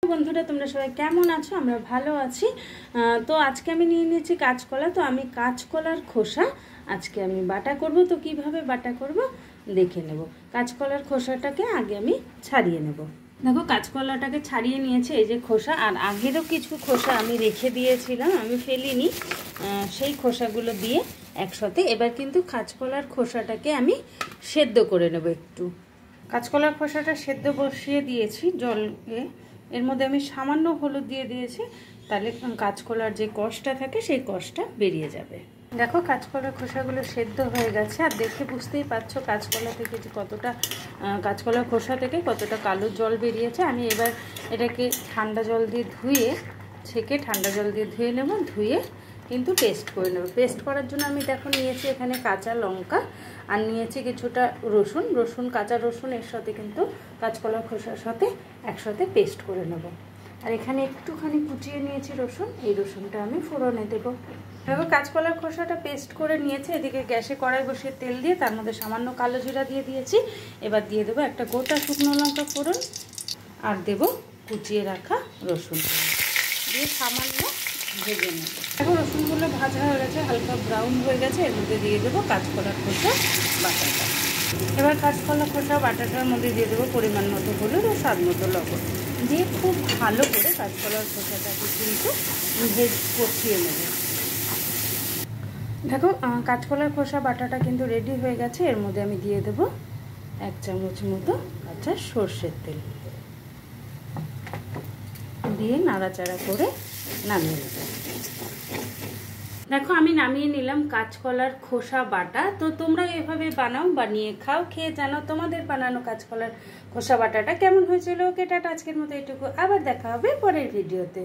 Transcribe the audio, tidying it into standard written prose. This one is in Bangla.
বন্ধুরা তোমরা সবাই কেমন আছো? আমরা ভালো আছি। তো আজকে আমি নিয়ে নিয়েছি কাঁচকলা। তো আমি কাঁচকলার খোসা আজকে আমি বাটা করব। তো কিভাবে বাটা করব দেখে নেব। কাঁচকলার খোসাটাকে আগে আমি ছাড়িয়ে নেব। দেখো কাঁচকলাটাকে ছাড়িয়ে নিয়েছি, এই যে খোসা। আর আগেরও কিছু খোসা আমি রেখে দিয়েছিলাম, আমি ফেলিনি, সেই খোসাগুলো দিয়ে একসাথে এবার কিন্তু কাঁচকলার খোসাটাকে আমি সেদ্ধ করে নেব। একটু কাঁচকলার খোসাটা সেদ্ধ বসিয়ে দিয়েছি জলে, এর মধ্যে আমি সামান্য হলুদ দিয়ে দিয়েছি, তাহলে কাঁচকলার যে কষটা থাকে সেই কষটা বেরিয়ে যাবে। দেখো কাঁচকলার খোসাগুলো সেদ্ধ হয়ে গেছে, আর দেখে বুঝতেই পারছো কাঁচকলা থেকে যে কতটা কাঁচকলার খোসা থেকে কতটা কালো জল বেরিয়েছে। আমি এবার এটাকে ঠান্ডা জল দিয়ে ধুয়ে ছেঁকে ঠান্ডা জল দিয়ে ধুয়ে নেব, ধুয়ে কিন্তু পেস্ট করে নেব। পেস্ট করার জন্য আমি দেখো নিয়েছি এখানে কাঁচা লঙ্কা, আর নিয়েছি কিছুটা রসুন, কাঁচা রসুন এর সাথে কিন্তু কাঁচকলার খোসার সাথে একসাথে পেস্ট করে নেব। আর এখানে একটুখানি কুচিয়ে নিয়েছি রসুন, এই রসুনটা আমি ফোড়নে দেবো। এবার কাঁচকলার খোসাটা পেস্ট করে নিয়েছি। এদিকে গ্যাসে কড়াই বসিয়ে তেল দিয়ে তার মধ্যে সামান্য কালো জিরা দিয়ে দিয়েছি। এবার দিয়ে দেবো একটা গোটা শুকনো লঙ্কা ফোড়ন, আর দেব কুচিয়ে রাখা রসুন দিয়ে সামান্য ভেজে নেব। এখন রসুনগুলো ভাজা হয়ে গেছে, হালকা ব্রাউন হয়ে গেছে। এর মধ্যে দিয়ে দেবো কাঁচকলার খোসা বাটাটা। এবার কাঁচকলার খোসা বাটাটার মধ্যে দিয়ে দেবো পরিমাণ মতো হলুদ ও স্বাদ মতো লবণ দিয়ে খুব ভালো করে কাঁচকলার খোসাটাকে কিন্তু কষিয়ে নেব। দেখো কাঁচকলার খোসা বাটাটা কিন্তু রেডি হয়ে গেছে। এর মধ্যে আমি দিয়ে দেবো 1 চামচ মতো কাঁচা সর্ষের তেল দিয়ে নাড়াচাড়া করে নামিয়ে নেব। দেখো আমি নামিয়ে নিলাম কাঁচকলার খোসা বাটা। তো তোমরা এভাবে বানাও, বানিয়ে খাও, খেয়ে জানাও তোমাদের বানানো কাঁচকলার খোসা বাটাটা কেমন হয়েছিল। ওকে টাটা, আজকের মতো এটুকু, আবার দেখা হবে পরের ভিডিওতে।